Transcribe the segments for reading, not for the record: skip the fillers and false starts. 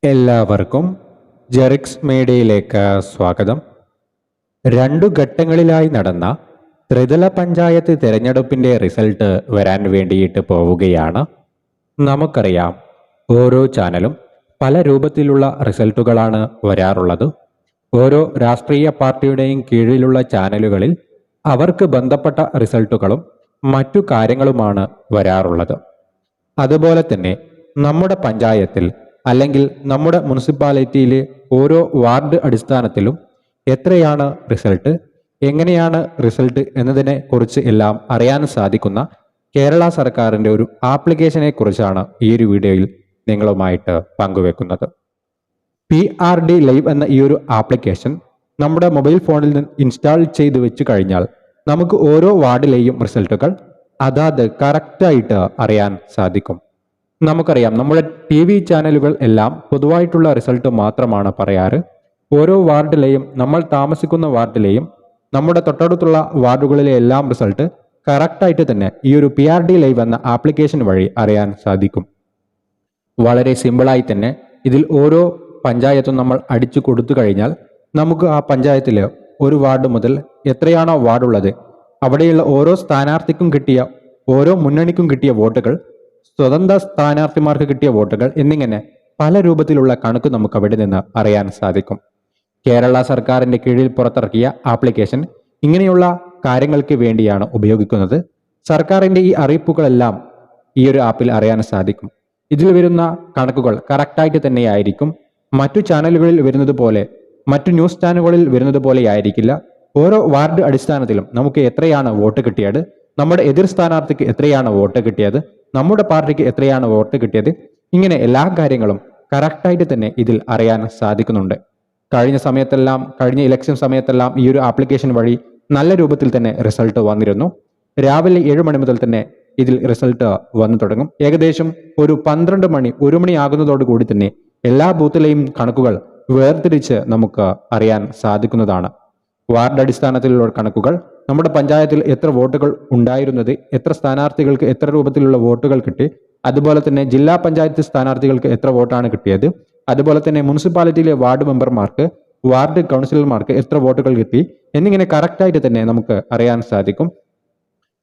എല്ലാവർക്കും ജെറിക്സ് മീഡിയയിലേക്ക് സ്വാഗതം. 2 ഘട്ടങ്ങളിലായി നടന്ന ത്രിതല പഞ്ചായത്ത് തിരഞ്ഞെടുപ്പിന്റെ റിസൾട്ട് വരാൻ വേണ്ടിയിട്ട് പോവുകയാണ്. നമുക്കറിയാം, ഓരോ ചാനലും പല രൂപത്തിലുള്ള റിസൾട്ടുകളാണ് വരാറുള്ളത്. ഓരോ രാഷ്ട്രീയ പാർട്ടിയുടെയും കീഴിലുള്ള ചാനലുകളിൽ അവർക്ക് ബന്ധപ്പെട്ട റിസൾട്ടുകളും മറ്റു കാര്യങ്ങളുമാണ് വരാറുള്ളത്. അതുപോലെ തന്നെ നമ്മുടെ പഞ്ചായത്തിൽ അല്ലെങ്കിൽ നമ്മുടെ മുനിസിപ്പാലിറ്റിയിലെ ഓരോ വാർഡ് അടിസ്ഥാനത്തിലും എത്രയാണ് റിസൾട്ട്, എങ്ങനെയാണ് റിസൾട്ട് എന്നതിനെ കുറിച്ച് എല്ലാം അറിയാൻ സാധിക്കുന്ന കേരള സർക്കാരിൻ്റെ ഒരു ആപ്ലിക്കേഷനെ കുറിച്ചാണ് ഈ ഒരു വീഡിയോയിൽ നിങ്ങളുമായിട്ട് പങ്കുവെക്കുന്നത്. PRD ലൈവ് എന്ന ഈ ഒരു ആപ്ലിക്കേഷൻ നമ്മുടെ മൊബൈൽ ഫോണിൽ നിന്ന് ഇൻസ്റ്റാൾ ചെയ്ത് വെച്ച് കഴിഞ്ഞാൽ നമുക്ക് ഓരോ വാർഡിലെയും റിസൾട്ടുകൾ അതാത് കറക്റ്റായിട്ട് അറിയാൻ സാധിക്കും. നമുക്കറിയാം, നമ്മുടെ TV ചാനലുകൾ എല്ലാം പൊതുവായിട്ടുള്ള റിസൾട്ട് മാത്രമാണ് പറയാറ്. ഓരോ വാർഡിലെയും, നമ്മൾ താമസിക്കുന്ന വാർഡിലെയും നമ്മുടെ തൊട്ടടുത്തുള്ള വാർഡുകളിലെ എല്ലാം റിസൾട്ട് കറക്റ്റായിട്ട് തന്നെ ഈ ഒരു PRD ലൈവ് എന്ന ആപ്ലിക്കേഷൻ വഴി അറിയാൻ സാധിക്കും. വളരെ സിമ്പിളായി തന്നെ ഇതിൽ ഓരോ പഞ്ചായത്തും നമ്മൾ അടിച്ചു കൊടുത്തു കഴിഞ്ഞാൽ നമുക്ക് ആ പഞ്ചായത്തിൽ ഒരു വാർഡ് മുതൽ എത്രയാണോ വാർഡുള്ളത് അവിടെയുള്ള ഓരോ സ്ഥാനാർത്ഥിക്കും കിട്ടിയ, ഓരോ മുന്നണിക്കും കിട്ടിയ വോട്ടുകൾ, സ്വതന്ത്ര സ്ഥാനാർത്ഥിമാർക്ക് കിട്ടിയ വോട്ടുകൾ എന്നിങ്ങനെ പല രൂപത്തിലുള്ള കണക്ക് നമുക്ക് അവിടെ നിന്ന് അറിയാൻ സാധിക്കും. കേരള സർക്കാരിന്റെ കീഴിൽ പുറത്തിറക്കിയ ആപ്ലിക്കേഷൻ ഇങ്ങനെയുള്ള കാര്യങ്ങൾക്ക് വേണ്ടിയാണ് ഉപയോഗിക്കുന്നത്. സർക്കാരിന്റെ ഈ അറിയിപ്പുകളെല്ലാം ഈ ഒരു ആപ്പിൽ അറിയാൻ സാധിക്കും. ഇതിൽ വരുന്ന കണക്കുകൾ കറക്റ്റായിട്ട് തന്നെയായിരിക്കും. മറ്റു ചാനലുകളിൽ വരുന്നത് പോലെ, മറ്റു ന്യൂസ് ചാനലുകളിൽ വരുന്നത് പോലെ ആയിരിക്കില്ല. ഓരോ വാർഡ് അടിസ്ഥാനത്തിലും നമുക്ക് എത്രയാണ് വോട്ട് കിട്ടിയത്, നമ്മുടെ എതിർ സ്ഥാനാർത്ഥിക്ക് എത്രയാണ് വോട്ട് കിട്ടിയത്, നമ്മുടെ പാർട്ടിക്ക് എത്രയാണ് വോട്ട് കിട്ടിയത്, ഇങ്ങനെ എല്ലാ കാര്യങ്ങളും കറക്റ്റായിട്ട് തന്നെ ഇതിൽ അറിയാൻ സാധിക്കുന്നുണ്ട്. കഴിഞ്ഞ ഇലക്ഷൻ സമയത്തെല്ലാം ഈ ഒരു ആപ്ലിക്കേഷൻ വഴി നല്ല രൂപത്തിൽ തന്നെ റിസൾട്ട് വന്നിരുന്നു. രാവിലെ 7 മണി മുതൽ തന്നെ ഇതിൽ റിസൾട്ട് വന്നു തുടങ്ങും. ഏകദേശം ഒരു 12 മണി 1 മണി ആകുന്നതോടുകൂടി തന്നെ എല്ലാ ബൂത്തിലെയും കണക്കുകൾ വേർതിരിച്ച് നമുക്ക് അറിയാൻ സാധിക്കുന്നതാണ്. വാർഡ് അടിസ്ഥാനത്തിലുള്ള കണക്കുകൾ, നമ്മുടെ പഞ്ചായത്തിൽ എത്ര വോട്ടുകൾ ഉണ്ടായിരുന്നത്, എത്ര സ്ഥാനാർത്ഥികൾക്ക് എത്ര രൂപത്തിലുള്ള വോട്ടുകൾ കിട്ടി, അതുപോലെ തന്നെ ജില്ലാ പഞ്ചായത്ത് സ്ഥാനാർത്ഥികൾക്ക് എത്ര വോട്ടാണ് കിട്ടിയത്, അതുപോലെ തന്നെ മുനിസിപ്പാലിറ്റിയിലെ വാർഡ് മെമ്പർമാർക്ക്, വാർഡ് കൗൺസിലർമാർക്ക് എത്ര വോട്ടുകൾ കിട്ടി എന്നിങ്ങനെ കറക്റ്റായിട്ട് തന്നെ നമുക്ക് അറിയാൻ സാധിക്കും.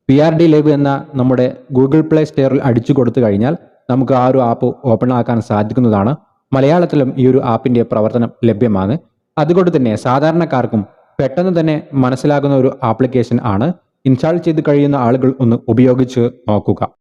PRD ലൈവ് എന്ന നമ്മുടെ ഗൂഗിൾ പ്ലേ സ്റ്റോറിൽ അടിച്ചു കൊടുത്തു കഴിഞ്ഞാൽ നമുക്ക് ആ ഒരു ആപ്പ് ഓപ്പൺ ആക്കാൻ സാധിക്കുന്നതാണ്. മലയാളത്തിലും ഈ ഒരു ആപ്പിന്റെ പ്രവർത്തനം ലഭ്യമാണ്. അതുകൊണ്ട് തന്നെ സാധാരണക്കാർക്കും പെട്ടെന്ന് തന്നെ മനസ്സിലാകുന്ന ഒരു ആപ്ലിക്കേഷൻ ആണ്. ഇൻസ്റ്റാൾ ചെയ്ത് കഴിയുന്ന ആളുകൾ ഒന്ന് ഉപയോഗിച്ച് നോക്കുക.